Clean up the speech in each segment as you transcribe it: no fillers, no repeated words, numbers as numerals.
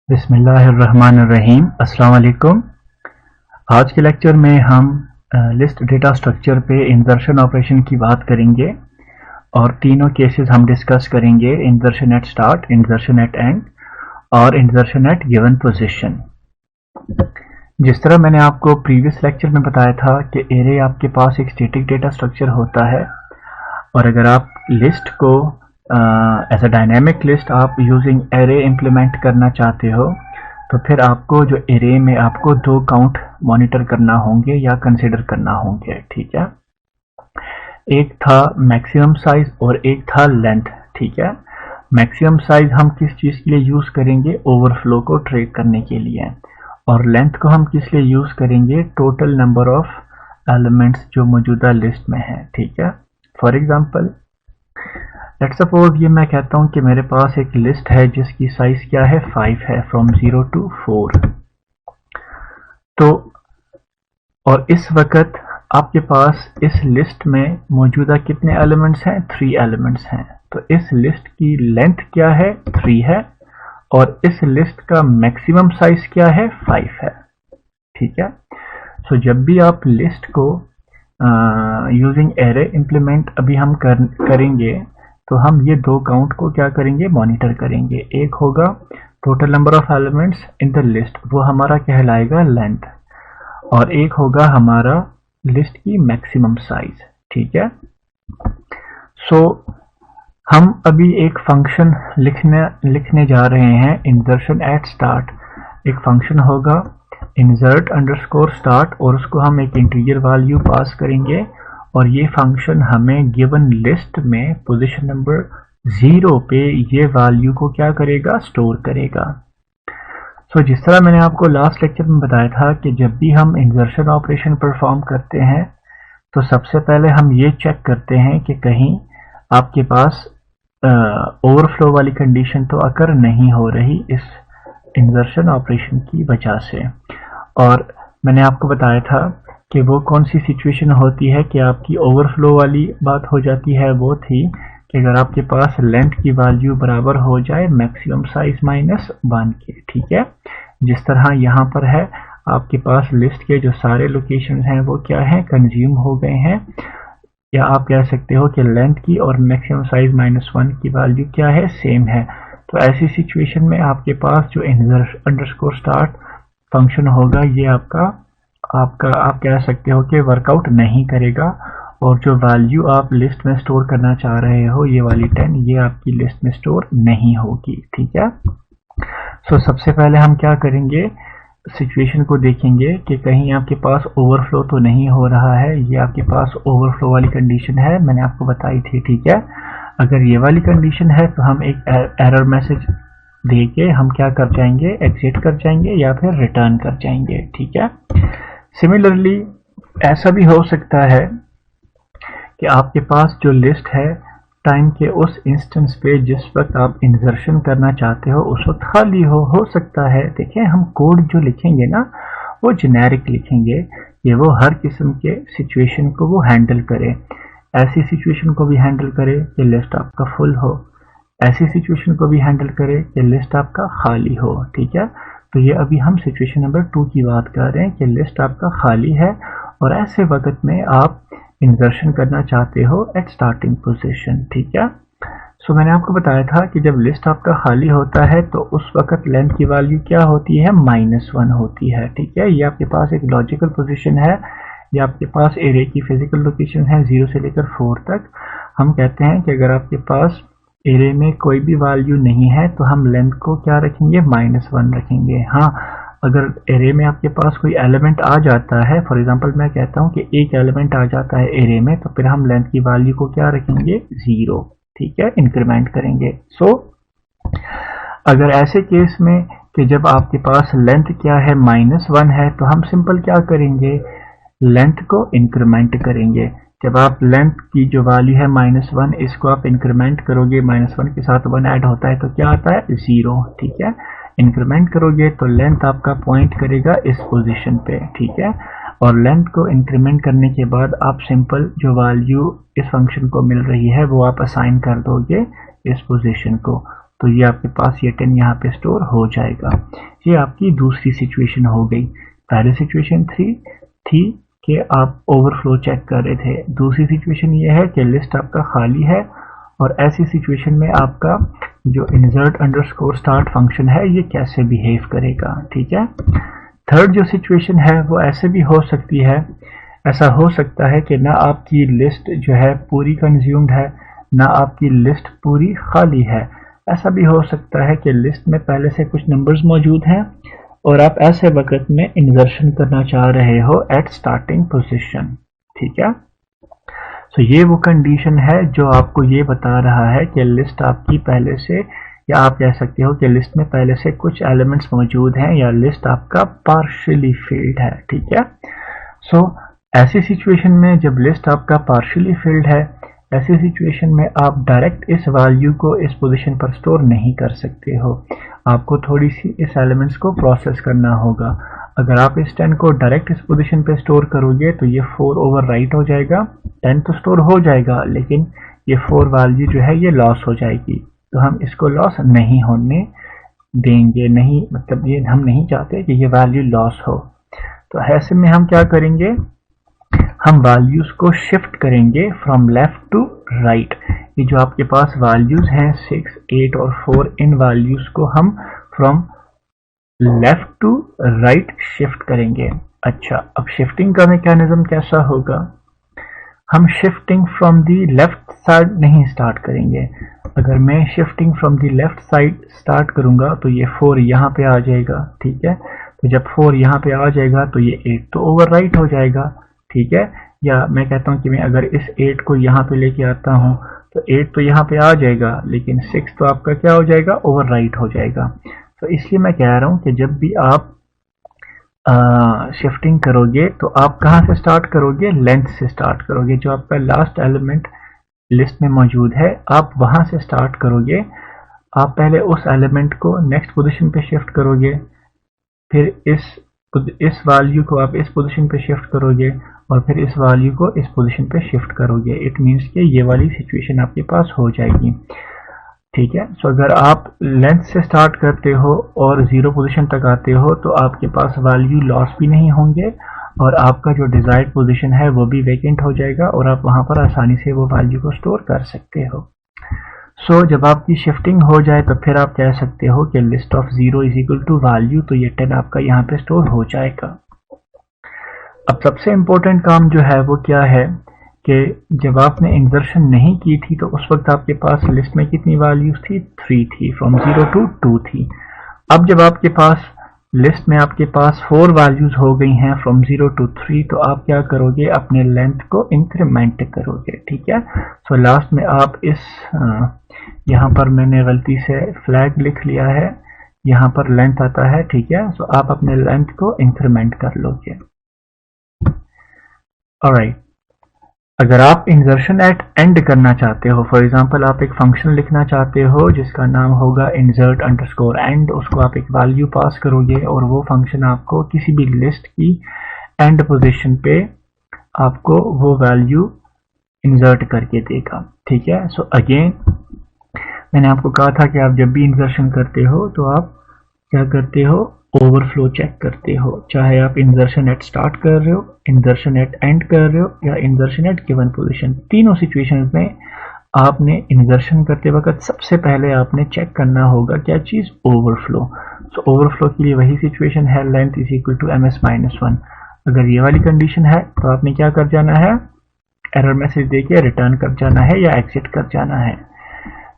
बिस्मिल्लाहिर्रहमानिर्रहीम। अस्सलाम वालेकुम। आज के लेक्चर में हम लिस्ट डेटा स्ट्रक्चर पे इंसर्शन ऑपरेशन की बात करेंगे और तीनों केसेस हम डिस्कस करेंगे: insertion at start, insertion at end और इंसर्शन एट गिवन पोजीशन। जिस तरह मैंने आपको प्रीवियस लेक्चर में बताया था कि एरे आपके पास एक स्टैटिक डेटा स्ट्रक्चर होता है और अगर आप लिस्ट को एज अ डायनेमिक लिस्ट आप यूजिंग एरे इम्प्लीमेंट करना चाहते हो तो फिर आपको जो एरे में आपको दो काउंट मॉनिटर करना होंगे या कंसिडर करना होंगे। ठीक है, एक था मैक्सिमम साइज और एक था लेंथ। ठीक है, मैक्सिमम साइज हम किस चीज़ के लिए यूज़ करेंगे? ओवरफ्लो को ट्रैक करने के लिए। और लेंथ को हम किस लिए यूज़ करेंगे? टोटल नंबर ऑफ एलिमेंट्स जो मौजूदा लिस्ट में है। ठीक है, फॉर एग्जांपल लेट्स सपोज ये मैं कहता हूँ कि मेरे पास एक लिस्ट है जिसकी साइज क्या है? 5 है, फ्रॉम 0 to 4। तो और इस वक्त आपके पास इस लिस्ट में मौजूदा कितने एलिमेंट्स हैं? 3 एलिमेंट्स हैं। तो इस लिस्ट की लेंथ क्या है? 3 है और इस लिस्ट का मैक्सिमम साइज क्या है? 5 है। ठीक है, सो जब भी आप लिस्ट को यूजिंग एरे इम्प्लीमेंट अभी हम करेंगे तो हम ये दो काउंट को क्या करेंगे? मॉनिटर करेंगे। एक होगा total number of elements in the list, वो हमारा कहलाएगा लेंथ, और एक होगा हमारा लिस्ट की मैक्सिमम साइज। ठीक है, सो हम अभी एक फंक्शन लिखने जा रहे हैं, इंसर्शन एट स्टार्ट। एक फंक्शन होगा इंसर्ट अंडरस्कोर स्टार्ट और उसको हम एक इंटीजर वैल्यू पास करेंगे और ये फंक्शन हमें गिवन लिस्ट में पोजीशन नंबर 0 पे ये वैल्यू को क्या करेगा? स्टोर करेगा। सो जिस तरह मैंने आपको लास्ट लेक्चर में बताया था कि जब भी हम इंसर्शन ऑपरेशन परफॉर्म करते हैं तो सबसे पहले हम ये चेक करते हैं कि कहीं आपके पास ओवरफ्लो वाली कंडीशन तो अकर नहीं हो रही इस इंसर्शन ऑपरेशन की वजह से। और मैंने आपको बताया था कि वो कौन सी सिचुएशन होती है कि आपकी ओवरफ्लो वाली बात हो जाती है। वो थी कि अगर आपके पास लेंथ की वैल्यू बराबर हो जाए मैक्सिमम साइज -1 के। ठीक है, जिस तरह यहाँ पर है आपके पास लिस्ट के जो सारे लोकेशन हैं वो क्या है? कंज्यूम हो गए हैं, या आप कह सकते हो कि लेंथ की और मैक्सिमम साइज -1 की वैल्यू क्या है? सेम है। तो ऐसी सिचुएशन में आपके पास जो इंसर्ट अंडरस्कोर स्टार्ट फंक्शन होगा ये आपका आप कह सकते हो कि वर्कआउट नहीं करेगा और जो वैल्यू आप लिस्ट में स्टोर करना चाह रहे हो ये वाली 10 ये आपकी लिस्ट में स्टोर नहीं होगी। ठीक है, सो सबसे पहले हम क्या करेंगे? सिचुएशन को देखेंगे कि कहीं आपके पास ओवरफ्लो तो नहीं हो रहा है। ये आपके पास ओवरफ्लो वाली कंडीशन है, मैंने आपको बताई थी। ठीक है, अगर ये वाली कंडीशन है तो हम एक एरर मैसेज दे के हम क्या कर जाएंगे? एग्जिट कर जाएंगे या फिर रिटर्न कर जाएंगे। ठीक है, सिमिलरली ऐसा भी हो सकता है कि आपके पास जो लिस्ट है टाइम के उस इंस्टेंस पे जिस वक्त आप इंसर्शन करना चाहते हो उस वक्त खाली हो सकता है। देखिए, हम कोड जो लिखेंगे ना वो जेनेरिक लिखेंगे कि वो हर किस्म के सिचुएशन को वो हैंडल करे। ऐसी सिचुएशन को भी हैंडल करे कि लिस्ट आपका फुल हो, ऐसी सिचुएशन को भी हैंडल करे कि लिस्ट आपका खाली हो। ठीक है, तो ये अभी हम सिचुएशन नंबर 2 की बात कर रहे हैं कि लिस्ट आपका खाली है और ऐसे वक्त में आप इंसर्शन करना चाहते हो एट स्टार्टिंग पोजीशन। ठीक है, सो मैंने आपको बताया था कि जब लिस्ट आपका खाली होता है तो उस वक्त लेंथ की वैल्यू क्या होती है? -1 होती है। ठीक है, ये आपके पास एक लॉजिकल पोजीशन है, ये आपके पास एरे की फिजिकल लोकेशन है 0 से लेकर 4 तक। हम कहते हैं कि अगर आपके पास एरे में कोई भी वैल्यू नहीं है तो हम लेंथ को क्या रखेंगे? -1 रखेंगे। हाँ, अगर एरे में आपके पास कोई एलिमेंट आ जाता है, फॉर एग्जांपल मैं कहता हूँ कि एक एलिमेंट आ जाता है एरे में, तो फिर हम लेंथ की वैल्यू को क्या रखेंगे? 0। ठीक है, इंक्रीमेंट करेंगे। सो अगर ऐसे केस में कि जब आपके पास लेंथ क्या है? -1 है, तो हम सिंपल क्या करेंगे? लेंथ को इंक्रीमेंट करेंगे। जब आप लेंथ की जो वैल्यू है -1 इसको आप इंक्रीमेंट करोगे, -1 के साथ 1 ऐड होता है तो क्या आता है? 0। ठीक है, इंक्रीमेंट करोगे तो लेंथ आपका पॉइंट करेगा इस पोजीशन पे। ठीक है, और लेंथ को इंक्रीमेंट करने के बाद आप सिंपल जो वैल्यू इस फंक्शन को मिल रही है वो आप असाइन कर दोगे इस पोजीशन को। तो ये आपके पास ये 10 यहाँ पे स्टोर हो जाएगा। ये आपकी दूसरी सिचुएशन हो गई। पहली सिचुएशन थी कि आप ओवरफ्लो चेक कर रहे थे। दूसरी सिचुएशन ये है कि लिस्ट आपका खाली है और ऐसी सिचुएशन में आपका जो insert अंडरस्कोर स्टार्ट फंक्शन है ये कैसे बिहेव करेगा। ठीक है। थर्ड जो सिचुएशन है वो ऐसे भी हो सकती है, ऐसा हो सकता है कि ना आपकी लिस्ट जो है पूरी कंज्यूम्ड है, ना आपकी लिस्ट पूरी खाली है। ऐसा भी हो सकता है कि लिस्ट में पहले से कुछ नंबर्स मौजूद हैं और आप ऐसे वक्त में इंसर्शन करना चाह रहे हो एट स्टार्टिंग पोजीशन। ठीक है। सो ये वो कंडीशन है जो आपको ये बता रहा है कि लिस्ट आपकी पहले से, या आप कह सकते हो कि लिस्ट में पहले से कुछ एलिमेंट्स मौजूद हैं या लिस्ट आपका पार्शियली फिल्ड है। ठीक है। सो ऐसी सिचुएशन में जब लिस्ट आपका पार्शियली फिल्ड है, ऐसी सिचुएशन में आप डायरेक्ट इस वैल्यू को इस पोजीशन पर स्टोर नहीं कर सकते हो। आपको थोड़ी सी इस एलिमेंट्स को प्रोसेस करना होगा। अगर आप इस 10 को डायरेक्ट इस पोजीशन पे स्टोर करोगे तो ये 4 ओवरराइट हो जाएगा। 10 तो स्टोर हो जाएगा लेकिन ये 4 वैल्यू जो है ये लॉस हो जाएगी, तो हम इसको लॉस नहीं होने देंगे। नहीं, मतलब ये हम नहीं चाहते कि ये वैल्यू लॉस हो। तो ऐसे में हम क्या करेंगे, हम वैल्यूज को शिफ्ट करेंगे फ्रॉम लेफ्ट टू राइट। ये जो आपके पास वैल्यूज हैं 6, 8 और 4, इन वैल्यूज को हम from left to right shift करेंगे। अच्छा, अब शिफ्टिंग का मैकेनिज्म कैसा होगा, हम shifting from the left side नहीं स्टार्ट करेंगे। अगर मैं shifting from the left side start करूंगा तो ये 4 यहाँ पे आ जाएगा। ठीक है। तो जब 4 यहाँ पे आ जाएगा तो ये 8 तो ओवरराइट हो जाएगा। ठीक है। या मैं कहता हूँ कि मैं अगर इस 8 को यहाँ पे लेके आता हूँ तो 8 तो यहाँ पे आ जाएगा लेकिन 6 तो आपका क्या हो जाएगा, ओवरराइट हो जाएगा। तो इसलिए मैं कह रहा हूँ कि जब भी आप शिफ्टिंग करोगे तो आप कहाँ से स्टार्ट करोगे, लेंथ से स्टार्ट करोगे। जो आपका लास्ट एलिमेंट लिस्ट में मौजूद है आप वहाँ से स्टार्ट करोगे। आप पहले उस एलिमेंट को नेक्स्ट पोजीशन पे शिफ्ट करोगे, फिर इस वैल्यू को आप इस पोजीशन पे शिफ्ट करोगे और फिर इस वैल्यू को इस पोजीशन पे शिफ्ट करोगे। इट मीन्स कि ये वाली सिचुएशन आपके पास हो जाएगी। ठीक है। सो अगर आप लेंथ से स्टार्ट करते हो और 0 पोजीशन तक आते हो तो आपके पास वैल्यू लॉस भी नहीं होंगे और आपका जो डिजायर्ड पोजीशन है वो भी वैकेंट हो जाएगा और आप वहां पर आसानी से वो वैल्यू को स्टोर कर सकते हो। सो जब आपकी शिफ्टिंग हो जाए तो फिर आप कह सकते हो कि list of 0 is equal to value, तो ये 10 आपका यहाँ पे स्टोर हो जाएगा। अब सबसे इम्पोर्टेंट काम जो है वो क्या है कि जब आपने इंसर्शन नहीं की थी तो उस वक्त आपके पास लिस्ट में कितनी वैल्यूज थी, 3 थी, फ्रॉम 0 टू 2 थी। अब जब आपके पास लिस्ट में आपके पास 4 वैल्यूज हो गई हैं फ्रॉम 0 टू 3, तो आप क्या करोगे, अपने लेंथ को इंक्रीमेंट करोगे। ठीक है। सो लास्ट में आप इस यहाँ पर मैंने गलती से फ्लैग लिख लिया है, यहाँ पर लेंथ आता है। ठीक है। सो आप अपने लेंथ को इंक्रीमेंट कर लोगे। ऑलराइट, अगर आप इंसर्शन एट एंड करना चाहते हो, फॉर एग्जांपल आप एक फंक्शन लिखना चाहते हो जिसका नाम होगा insert अंडरस्कोर एंड, उसको आप एक वैल्यू पास करोगे और वो फंक्शन आपको किसी भी लिस्ट की एंड पोजीशन पे आपको वो वैल्यू इंसर्ट करके देगा। ठीक है। सो अगेन मैंने आपको कहा था कि आप जब भी इंसर्शन करते हो तो आप क्या करते हो, ओवरफ्लो चेक करते हो। चाहे आप इंसर्शन एट स्टार्ट कर रहे हो, इंसर्शन एट एंड कर रहे हो या इंसर्शन एट गिवन पोजीशन, तीनों सिचुएशंस में आपने इंसर्शन करते वक्त सबसे पहले आपने चेक करना होगा क्या चीज, ओवरफ्लो। सो ओवरफ्लो के लिए वही सिचुएशन है, length is equal to ms-1। अगर ये वाली कंडीशन है तो आपने क्या कर जाना है, एरर मैसेज देके रिटर्न कर जाना है या एग्जिट कर जाना है।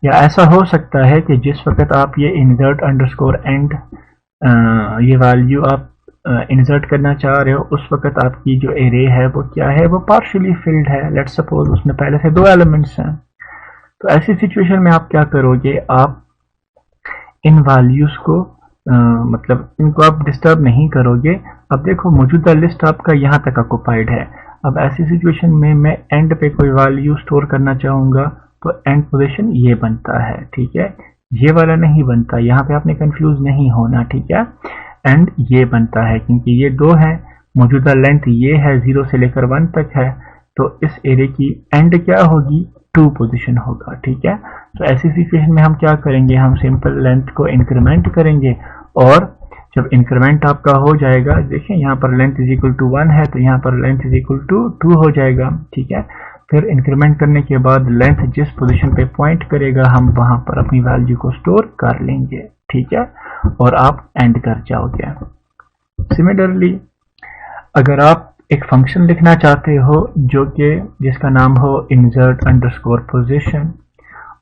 या ऐसा हो सकता है कि जिस वक्त आप ये insert अंडरस्कोर एंड ये वैल्यू आप इंसर्ट करना चाह रहे हो उस वक्त आपकी जो एरे है वो क्या है, वो पार्शियली फिल्ड है। लेट्स सपोज उसमें पहले से 2 एलिमेंट्स हैं। तो ऐसी सिचुएशन में आप क्या करोगे, आप इन वैल्यूज को मतलब इनको आप डिस्टर्ब नहीं करोगे। अब देखो मौजूदा लिस्ट आपका यहाँ तक ऑक्युपाइड है। अब ऐसी सिचुएशन में मैं एंड पे कोई वैल्यू स्टोर करना चाहूंगा तो एंड पोजीशन ये बनता है। ठीक है। ये वाला नहीं बनता, यहाँ पे आपने कंफ्यूज नहीं होना। ठीक है। एंड ये बनता है क्योंकि ये 2 है, मौजूदा लेंथ ये है 0 से लेकर 1 तक है, तो इस एरे की एंड क्या होगी, 2 पोजीशन होगा, ठीक है। तो ऐसी सिचुएशन में हम क्या करेंगे, हम सिंपल लेंथ को इंक्रीमेंट करेंगे और जब इंक्रीमेंट आपका हो जाएगा, देखिए यहाँ पर लेंथ इज इक्वल टू 1 है तो यहाँ पर लेंथ इज इक्वल टू 2 हो जाएगा, ठीक है। फिर इंक्रीमेंट करने के बाद लेंथ जिस पोजीशन पे पॉइंट करेगा हम वहां पर अपनी वैल्यू को स्टोर कर लेंगे, ठीक है, और आप एंड कर जाओगे। सिमिलरली अगर आप एक फंक्शन लिखना चाहते हो जो कि जिसका नाम हो insert अंडरस्कोर पोजीशन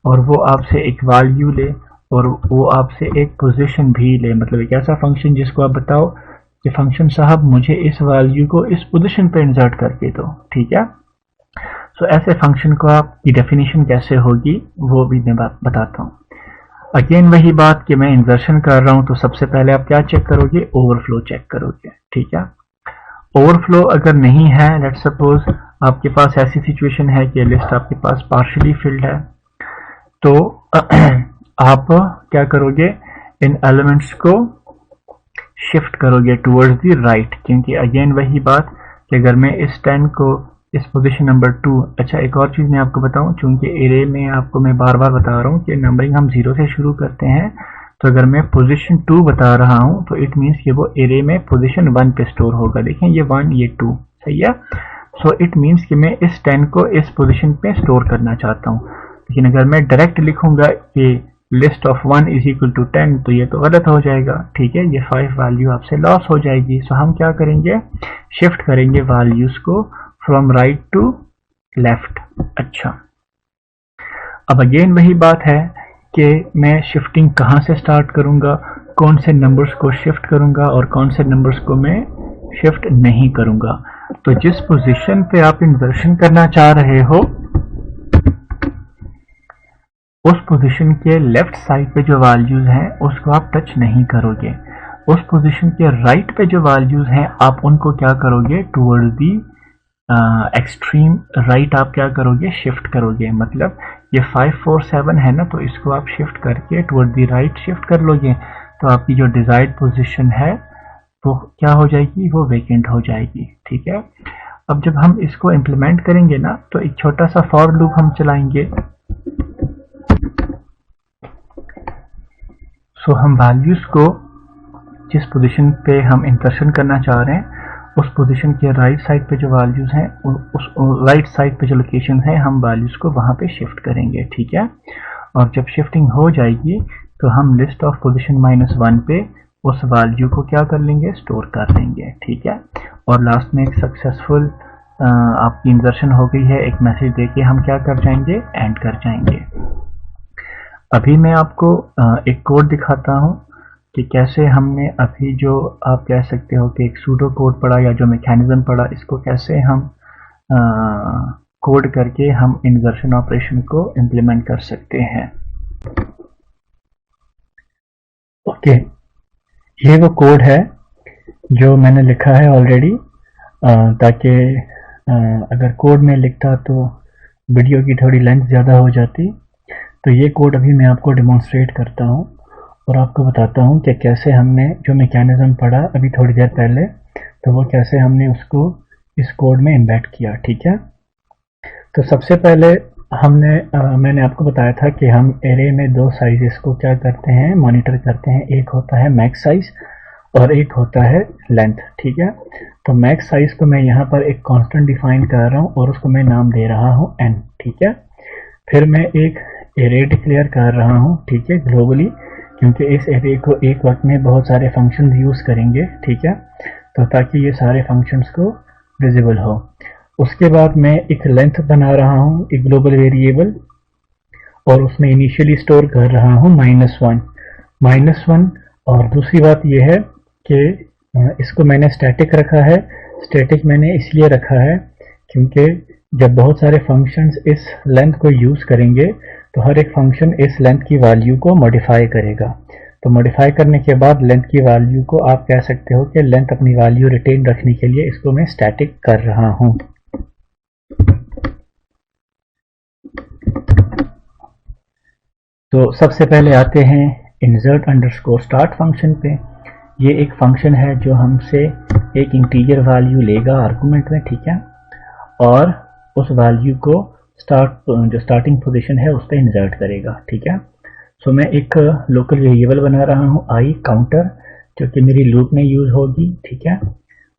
और वो आपसे एक वैल्यू ले और वो आपसे एक पोजीशन भी ले, मतलब एक ऐसा फंक्शन जिसको आप बताओ कि फंक्शन साहब मुझे इस वैल्यू को इस पोजीशन पे इंसर्ट करके दो, ठीक है। सो ऐसे फंक्शन को आपकी डेफिनेशन कैसे होगी वो भी मैं बताता हूँ। अगेन वही बात कि मैं इंसर्शन कर रहा हूँ तो सबसे पहले आप क्या चेक करोगे, ओवरफ्लो चेक करोगे, ठीक है। ओवरफ्लो अगर नहीं है, लेट्स सपोज आपके पास ऐसी सिचुएशन है कि लिस्ट आपके पास पार्शियली फिल्ड है, तो आप क्या करोगे, इन एलिमेंट्स को शिफ्ट करोगे टुवर्ड्स द राइट, क्योंकि अगेन वही बात कि अगर मैं इस 10 को इस पोजीशन नंबर 2, अच्छा एक और चीज़ मैं आपको बताऊं, चूंकि एरे में आपको मैं बार बार बता रहा हूं कि नंबरिंग हम 0 से शुरू करते हैं, तो अगर मैं पोजीशन 2 बता रहा हूं तो इट मीन्स कि वो एरे में पोजीशन 1 पे स्टोर होगा। देखें ये 1 ये 2, सही है। सो इट मीन्स कि मैं इस 10 को इस पोजीशन पे स्टोर करना चाहता हूं, लेकिन अगर मैं डायरेक्ट लिखूंगा कि list of 1 is equal to 10 तो ये तो गलत हो जाएगा, ठीक है, ये 5 वैल्यू आपसे लॉस हो जाएगी। सो हम क्या करेंगे, शिफ्ट करेंगे वैल्यूज को फ्रॉम राइट टू लेफ्ट। अच्छा, अब अगेन वही बात है कि मैं शिफ्टिंग कहाँ से स्टार्ट करूंगा, कौन से नंबर्स को शिफ्ट करूंगा और कौन से नंबर्स को मैं शिफ्ट नहीं करूंगा। तो जिस पोजीशन पे आप इंसर्शन करना चाह रहे हो उस पोजीशन के लेफ्ट साइड पे जो वैल्यूज हैं उसको आप टच नहीं करोगे, उस पोजीशन के राइट पे जो वैल्यूज हैं आप उनको क्या करोगे, टुवर्ड दी एक्सट्रीम राइट आप क्या करोगे, शिफ्ट करोगे। मतलब ये 5 4 7 है ना, तो इसको आप शिफ्ट करके टुवर्ड दी राइट शिफ्ट कर लोगे, तो आपकी जो डिजायर्ड पोजीशन है वो क्या हो जाएगी, वो वेकेंट हो जाएगी, ठीक है। अब जब हम इसको इम्प्लीमेंट करेंगे ना तो एक छोटा सा फॉर लूप हम चलाएंगे। सो हम वैल्यूज को जिस पोजीशन पे हम इंसर्शन करना चाह रहे हैं उस पोजीशन के राइट साइड पे जो वैल्यूज हैं उस राइट साइड पे जो लोकेशन है हम वैल्यूज को वहां पे शिफ्ट करेंगे, ठीक है। और जब शिफ्टिंग हो जाएगी तो हम लिस्ट ऑफ पोजीशन -1 पे उस वैल्यू को क्या कर लेंगे, स्टोर कर लेंगे, ठीक है। और लास्ट में एक सक्सेसफुल आपकी इंसर्शन हो गई है, एक मैसेज देके हम क्या कर जाएंगे, एंड कर जाएंगे। अभी मैं आपको एक कोड दिखाता हूं कि कैसे हमने अभी जो आप कह सकते हो कि एक सूडो कोड पढ़ा या जो मैकेनिज्म पढ़ा, इसको कैसे हम कोड करके हम इंसर्शन ऑपरेशन को इम्प्लीमेंट कर सकते हैं। ओके, ये वो कोड है जो मैंने लिखा है ऑलरेडी, ताकि अगर कोड में लिखता तो वीडियो की थोड़ी लेंथ ज़्यादा हो जाती। तो ये कोड अभी मैं आपको डेमोन्स्ट्रेट करता हूँ और आपको बताता हूँ कि कैसे हमने जो मैकेनिज्म पढ़ा अभी थोड़ी देर पहले, तो वो कैसे हमने उसको इस कोड में एम्बेड किया, ठीक है। तो सबसे पहले मैंने आपको बताया था कि हम एरे में 2 साइजेस को क्या करते हैं, मॉनिटर करते हैं। एक होता है मैक्स साइज और एक होता है लेंथ, ठीक है। तो मैक्स साइज को मैं यहाँ पर एक कांस्टेंट डिफाइन कर रहा हूँ और उसको मैं नाम दे रहा हूँ n, ठीक है। फिर मैं एक एरे डिक्लेयर कर रहा हूँ, ठीक है, ग्लोबली, क्योंकि इस एरे को एक वक्त में बहुत सारे फंक्शंस यूज़ करेंगे, ठीक है, तो ताकि ये सारे फंक्शंस को विजिबल हो। उसके बाद मैं एक लेंथ बना रहा हूँ, एक ग्लोबल वेरिएबल, और उसमें इनिशियली स्टोर कर रहा हूँ -1। और दूसरी बात यह है कि इसको मैंने स्टैटिक रखा है। स्टैटिक मैंने इसलिए रखा है क्योंकि जब बहुत सारे फंक्शंस इस लेंथ को यूज़ करेंगे तो हर एक फंक्शन इस लेंथ की वैल्यू को मॉडिफाई करेगा। तो मॉडिफाई करने के बाद लेंथ की वैल्यू को आप कह सकते हो कि लेंथ अपनी वैल्यू रिटेन रखने के लिए इसको मैं स्टैटिक कर रहा हूँ। तो सबसे पहले आते हैं insert अंडरस्कोर स्टार्ट फंक्शन पे। ये एक फंक्शन है जो हमसे एक इंटीजर वैल्यू लेगा आर्गुमेंट में, ठीक है, और उस वैल्यू को जो स्टार्टिंग पोजीशन है उस पर इंसर्ट करेगा। ठीक है, सो मैं एक लोकल वेरिएबल बना रहा हूँ आई काउंटर, जो कि मेरी लूप में यूज होगी। ठीक है,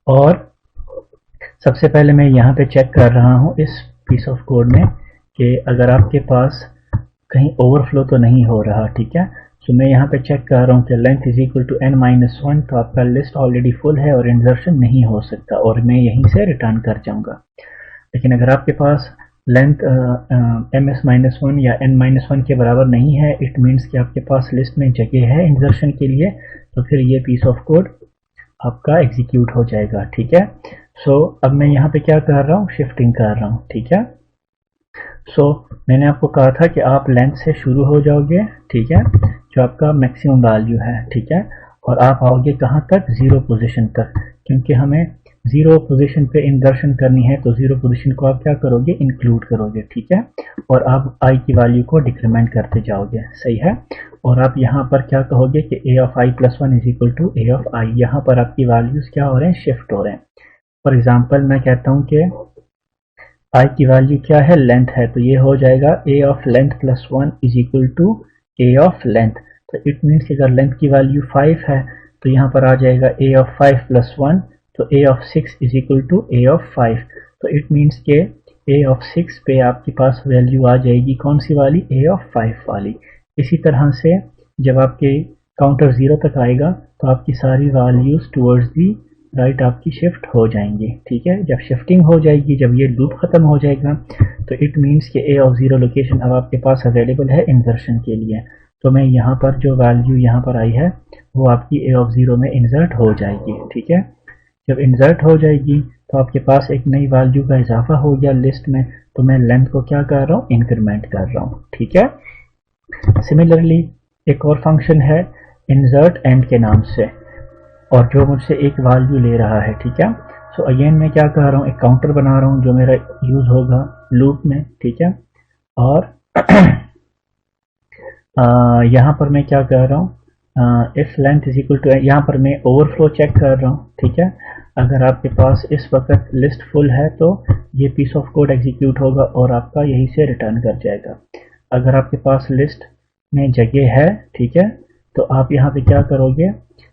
और सबसे पहले मैं यहाँ पे चेक कर रहा हूँ इस पीस ऑफ कोड में कि अगर आपके पास कहीं ओवरफ्लो तो नहीं हो रहा। ठीक है, सो मैं यहाँ पे चेक कर रहा हूँ कि length is equal to n-1, तो आपका लिस्ट ऑलरेडी फुल है और इंसर्शन नहीं हो सकता और मैं यहीं से रिटर्न कर जाऊंगा। लेकिन अगर आपके पास लेंथ ms-1 या n-1 के बराबर नहीं है, इट मीन्स कि आपके पास लिस्ट में जगह है इंसर्शन के लिए, तो फिर ये पीस ऑफ कोड आपका एग्जीक्यूट हो जाएगा। ठीक है, सो अब मैं यहाँ पे क्या कर रहा हूँ, शिफ्टिंग कर रहा हूँ। ठीक है, सो मैंने आपको कहा था कि आप लेंथ से शुरू हो जाओगे। ठीक है, जो आपका मैक्सिमम वैल्यू है। ठीक है, और आप आओगे कहाँ तक, 0 पोजीशन तक, क्योंकि हमें 0 पोजीशन पे इंसर्शन करनी है, तो 0 पोजीशन को आप क्या करोगे, इंक्लूड करोगे। ठीक है, और आप आई की वैल्यू को डिक्रीमेंट करते जाओगे। सही है, और आप यहाँ पर क्या कहोगे कि a of i plus 1 is equal to a of i। यहाँ पर आपकी वैल्यूज क्या हो रहे हैं, शिफ्ट हो रहे हैं। फॉर एग्जाम्पल मैं कहता हूँ कि i की वैल्यू क्या है, लेंथ है, तो ये हो जाएगा a of length plus 1 is equal to a of length. तो इट मीन्स कि अगर लेंथ की वैल्यू 5 है तो यहाँ पर आ जाएगा a ऑफ 5 प्लस 1, तो a of 6 is equal to a of 5। तो इट मीन्स के a ऑफ 6 पे आपके पास वैल्यू आ जाएगी कौन सी वाली, a ऑफ 5 वाली। इसी तरह से जब आपके काउंटर 0 तक आएगा तो आपकी सारी वैल्यूज टुवर्ड्स दी राइट आपकी शिफ्ट हो जाएंगी। ठीक है, जब शिफ्टिंग हो जाएगी, जब ये लूप खत्म हो जाएगा, तो इट मीन्स कि a ऑफ 0 लोकेशन अब आपके पास अवेलेबल है इंसर्शन के लिए। तो मैं यहाँ पर जो वैल्यू यहाँ पर आई है वो आपकी a ऑफ 0 में इंसर्ट हो जाएगी। ठीक है, जब इंसर्ट हो जाएगी तो आपके पास एक नई वैल्यू का इजाफा हो गया लिस्ट में, तो मैं लेंथ को क्या कर रहा हूँ, इंक्रीमेंट कर रहा हूँ। ठीक है, सिमिलरली एक और फंक्शन है इंसर्ट एंड के नाम से, और जो मुझसे एक वैल्यू ले रहा है। ठीक है, सो अगेन मैं क्या कर रहा हूँ, एक काउंटर बना रहा हूँ जो मेरा यूज होगा लूप में। ठीक है, और यहाँ पर मैं क्या कर रहा हूँ, if length is equal to, यहाँ पर मैं ओवरफ्लो चेक कर रहा हूँ। ठीक है, अगर आपके पास इस वक्त लिस्ट फुल है तो ये पीस ऑफ कोड एग्जीक्यूट होगा और आपका यहीं से रिटर्न कर जाएगा। अगर आपके पास लिस्ट में जगह है, ठीक है, तो आप यहाँ पे क्या करोगे,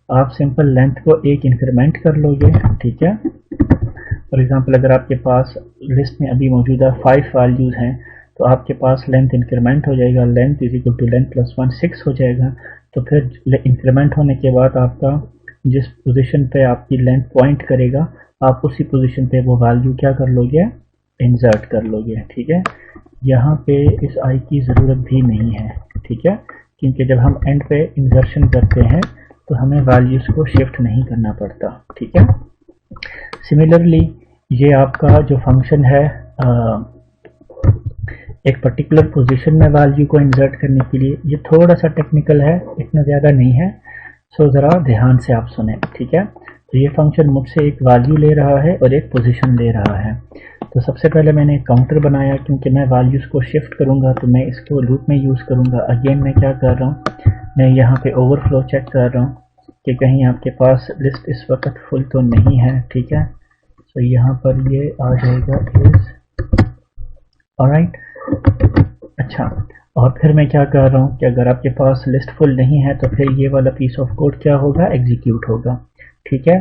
आप सिंपल लेंथ को एक इंक्रीमेंट कर लोगे। ठीक है, फॉर एग्जांपल अगर आपके पास लिस्ट में अभी मौजूदा 5 वैल्यूज हैं तो आपके पास लेंथ इंक्रीमेंट हो जाएगा, length is equal to length plus 1 6 हो जाएगा। तो फिर इंक्रीमेंट होने के बाद आपका जिस पोजीशन पे आपकी लेंथ पॉइंट करेगा, आप उसी पोजीशन पे वो वैल्यू क्या कर लोगे, इंसर्ट कर लोगे। ठीक है, यहाँ पे इस आई की ज़रूरत भी नहीं है। ठीक है, क्योंकि जब हम एंड पे इंसर्शन करते हैं तो हमें वैल्यूज को शिफ्ट नहीं करना पड़ता। ठीक है, सिमिलरली ये आपका जो फंक्शन है एक पर्टिकुलर पोजीशन में वैल्यू को इंसर्ट करने के लिए, ये थोड़ा सा टेक्निकल है, इतना ज़्यादा नहीं है, सो ज़रा ध्यान से आप सुने। ठीक है, तो ये फंक्शन मुझसे एक वैल्यू ले रहा है और एक पोजीशन ले रहा है। तो सबसे पहले मैंने एक काउंटर बनाया, क्योंकि मैं वैल्यूज़ को शिफ्ट करूँगा तो मैं इसको लूप में यूज़ करूँगा। अगेन मैं क्या कर रहा हूँ, मैं यहाँ पे ओवरफ्लो चेक कर रहा हूँ कि कहीं आपके पास लिस्ट इस वक्त फुल तो नहीं है। ठीक है, तो यहाँ पर ये आ जाएगा इज, ऑलराइट। अच्छा, और फिर मैं क्या कर रहा हूँ कि अगर आपके पास लिस्ट फुल नहीं है तो फिर ये वाला पीस ऑफ कोड क्या होगा, एग्जीक्यूट होगा। ठीक है,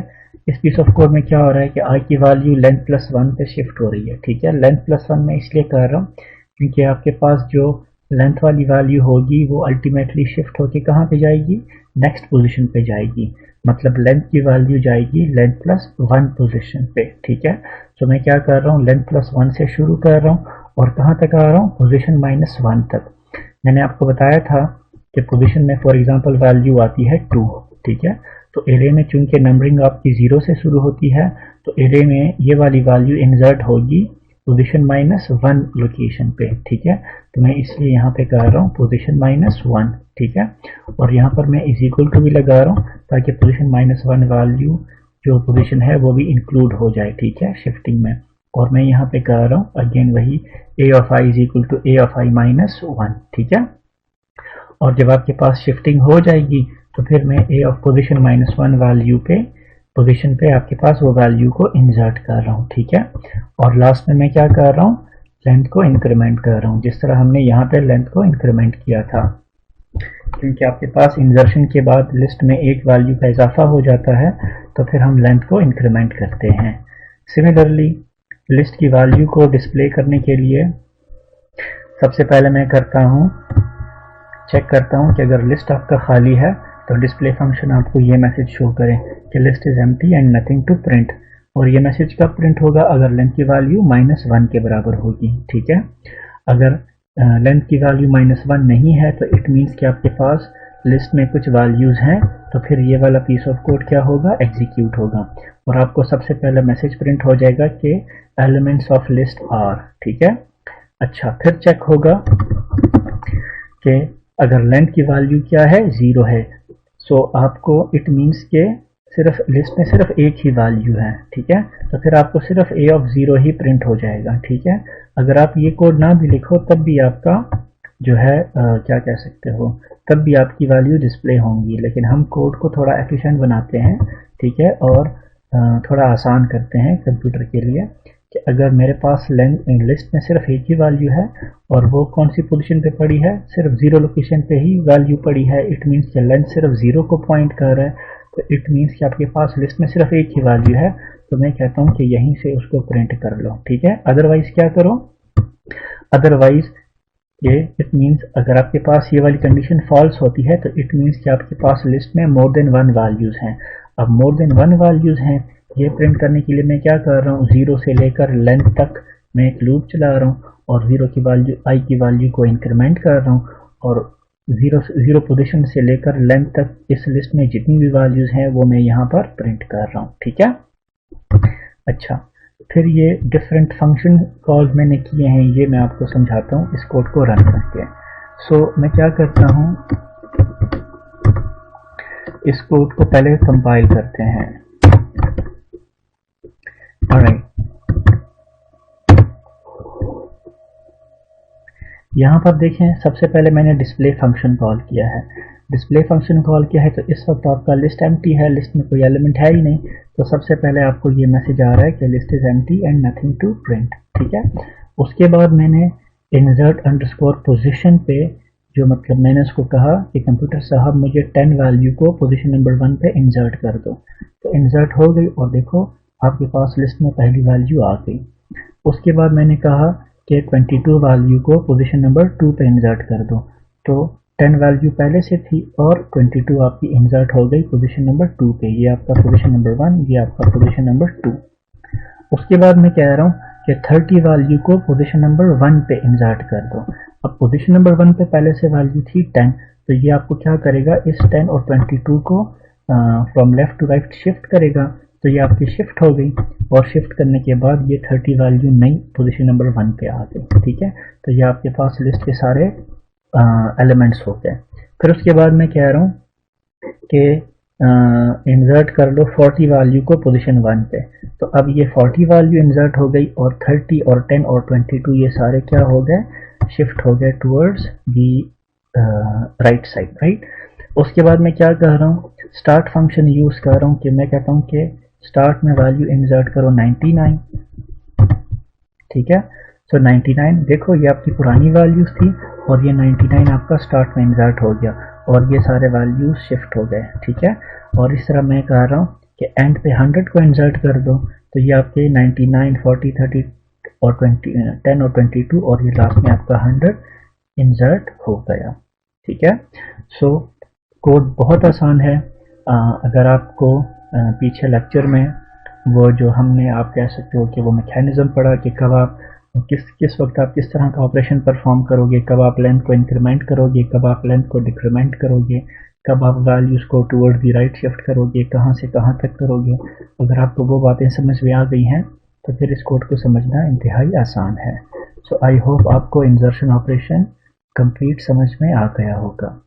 इस पीस ऑफ कोड में क्या हो रहा है कि आई की वैल्यू लेंथ प्लस 1 पे शिफ्ट हो रही है। ठीक है, लेंथ प्लस 1 मैं इसलिए कर रहा हूँ क्योंकि आपके पास जो लेंथ वाली वैल्यू होगी वो अल्टीमेटली शिफ्ट होके कहाँ पे जाएगी, नेक्स्ट पोजीशन पे जाएगी। मतलब लेंथ की वैल्यू जाएगी लेंथ प्लस 1 पोजीशन पे। ठीक है, तो मैं क्या कर रहा हूँ, लेंथ प्लस 1 से शुरू कर रहा हूँ और कहाँ तक आ रहा हूँ, पोजीशन -1 तक। मैंने आपको बताया था कि पोजीशन में फॉर एग्जांपल वैल्यू आती है 2। ठीक है, तो एरे में चूंकि नंबरिंग आपकी 0 से शुरू होती है तो एरे में ये वाली वैल्यू इंसर्ट होगी पोजीशन -1 लोकेशन पे। ठीक है, तो मैं इसलिए यहाँ पे कर रहा हूँ पोजीशन -1। ठीक है, और यहाँ पर मैं इज इक्वल टू भी लगा रहा हूँ ताकि पोजीशन -1 वैल्यू जो पोजीशन है वो भी इंक्लूड हो जाए। ठीक है, शिफ्टिंग में। और मैं यहाँ पे कर रहा हूँ अगेन वही a of i is equal to a of i -1। ठीक है, और जब आपके पास शिफ्टिंग हो जाएगी तो फिर मैं a ऑफ पोजीशन -1 वैल्यू पे पोजीशन पे आपके पास वो वैल्यू को इंसर्ट कर रहा हूँ। ठीक है, और लास्ट में मैं क्या कर रहा हूँ, लेंथ को इंक्रीमेंट कर रहा हूँ, जिस तरह हमने यहाँ पे लेंथ को इंक्रीमेंट किया था, क्योंकि आपके पास इंसर्शन के बाद लिस्ट में एक वैल्यू का इजाफा हो जाता है, तो फिर हम लेंथ को इंक्रीमेंट करते हैं। सिमिलरली लिस्ट की वैल्यू को डिस्प्ले करने के लिए सबसे पहले मैं चेक करता हूँ कि अगर लिस्ट आपका खाली है तो डिस्प्ले फंक्शन आपको ये मैसेज शो करे कि list is empty and nothing to print. और ये मैसेज कब प्रिंट होगा? अगर लेंथ की वैल्यू -1 के बराबर होगी। ठीक है, अगर लेंथ की वैल्यू -1 नहीं है तो इट मीन्स कि आपके पास लिस्ट में कुछ वैल्यूज हैं, तो फिर ये वाला पीस ऑफ कोड क्या होगा? एग्जीक्यूट होगा और आपको सबसे पहले मैसेज प्रिंट हो जाएगा कि एलिमेंट्स ऑफ लिस्ट आर। ठीक है, अच्छा, फिर चेक होगा कि अगर लेंथ की वैल्यू क्या है? 0 है, सो आपको इट मीन्स के सिर्फ लिस्ट में सिर्फ एक ही वैल्यू है। ठीक है, तो फिर आपको सिर्फ a ऑफ 0 ही प्रिंट हो जाएगा। ठीक है, अगर आप ये कोड ना भी लिखो तब भी आपका जो है क्या कह सकते हो, तब भी आपकी वैल्यू डिस्प्ले होंगी, लेकिन हम कोड को थोड़ा एफिशिएंट बनाते हैं। ठीक है, और थोड़ा आसान करते हैं कंप्यूटर के लिए कि अगर मेरे पास लिस्ट में सिर्फ एक ही वैल्यू है और वो कौन सी पोजीशन पे पड़ी है? सिर्फ 0 लोकेशन पे ही वैल्यू पड़ी है, इट मीन्स कि लेंथ सिर्फ 0 को पॉइंट कर रहा है, तो इट मीन्स कि आपके पास लिस्ट में सिर्फ एक ही वैल्यू है, तो मैं कहता हूँ कि यहीं से उसको प्रिंट कर लो। ठीक है, अदरवाइज क्या करो? अदरवाइज ये इट मीन्स अगर आपके पास ये वाली कंडीशन फॉल्स होती है तो इट मीन्स कि आपके पास लिस्ट में मोर देन 1 वैल्यूज हैं। अब मोर देन 1 वैल्यूज हैं, ये प्रिंट करने के लिए मैं क्या कर रहा हूँ? 0 से लेकर लेंथ तक मैं एक लूप चला रहा हूँ और 0 की वैल्यू आई की वैल्यू को इंक्रीमेंट कर रहा हूँ और 0 पोजीशन से लेकर लेंथ तक इस लिस्ट में जितनी भी वैल्यूज हैं वो मैं यहाँ पर प्रिंट कर रहा हूँ। ठीक है, अच्छा, फिर ये डिफरेंट फंक्शन कॉल मैंने किए हैं, ये मैं आपको समझाता हूँ इस कोड को रन करके। सो मैं क्या करता हूँ, इस कोड को पहले कंपाइल करते हैं। ऑलराइट, यहाँ पर देखें, सबसे पहले मैंने डिस्प्ले फंक्शन कॉल किया है। डिस्प्ले फंक्शन कॉल किया है तो इस वक्त आपका लिस्ट एम्प्टी है, लिस्ट में कोई एलिमेंट है ही नहीं, तो सबसे पहले आपको ये मैसेज आ रहा है कि list is empty and nothing to print. ठीक है, उसके बाद मैंने इंसर्ट अंडरस्कोर पोजीशन पे जो मतलब मैंने उसको कहा कि कंप्यूटर साहब मुझे 10 वैल्यू को पोजीशन नंबर 1 पे इंसर्ट कर दो, तो इंसर्ट हो गई और देखो आपके पास लिस्ट में पहली वैल्यू आ गई। उसके बाद मैंने कहा कि 22 वैल्यू को पोजीशन नंबर 2 पे इंसर्ट कर दो, तो 10 वैल्यू पहले से थी और 22 आपकी इंसर्ट हो गई पोजीशन नंबर 2 पे। ये आपका पोजीशन नंबर 1, ये आपका पोजीशन नंबर 2। उसके बाद मैं कह रहा हूँ कि 30 वैल्यू को पोजीशन नंबर 1 पे इंसर्ट कर दो। अब पोजीशन नंबर 1 पे पहले से वैल्यू थी 10, तो ये आपको क्या करेगा? इस 10 और 22 को from left to right shift करेगा, तो ये आपकी शिफ्ट हो गई और शिफ्ट करने के बाद ये 30 वैल्यू नई पोजीशन नंबर 1 पे आ गई। ठीक है, तो ये आपके पास लिस्ट के सारे एलिमेंट्स हो गए। फिर उसके बाद मैं कह रहा हूँ कि इंसर्ट कर लो 40 वैल्यू को पोजीशन 1 पे, तो अब ये 40 वैल्यू इंसर्ट हो गई और 30 और 10 और 22 ये सारे क्या हो गए? शिफ्ट हो गए towards the right side. Right, उसके बाद मैं क्या कह रहा हूँ? स्टार्ट फंक्शन यूज कर रहा हूँ कि मैं कहता हूँ कि स्टार्ट में वैल्यू इंसर्ट करो 99। ठीक है, सो 99 देखो ये आपकी पुरानी वैल्यूज थी और ये 99 आपका स्टार्ट में इंसर्ट हो गया और ये सारे वैल्यूज शिफ्ट हो गए। ठीक है, और इस तरह मैं कह रहा हूँ कि एंड पे 100 को इंसर्ट कर दो, तो ये आपके 99, 40, 30 और 10 और 22 और ये लास्ट में आपका 100 इंसर्ट हो गया। ठीक है, सो कोड बहुत आसान है। अगर आपको पीछे लेक्चर में वो जो हमने आप कह सकते हो कि वो मैकेनिज्म पढ़ा कि कब आप किस वक्त आप किस तरह का ऑपरेशन परफॉर्म करोगे, कब आप लेंथ को इंक्रीमेंट करोगे, कब आप लेंथ को डिक्रीमेंट करोगे, कब आप वैल्यूज़ को टूवर्ड दी राइट शिफ्ट करोगे, कहाँ से कहाँ तक करोगे। अगर आपको वो बातें समझ में आ गई हैं तो फिर इस कोड को समझना इंतहाई आसान है। सो आई होप आपको इंसर्शन ऑपरेशन कंप्लीट समझ में आ गया होगा।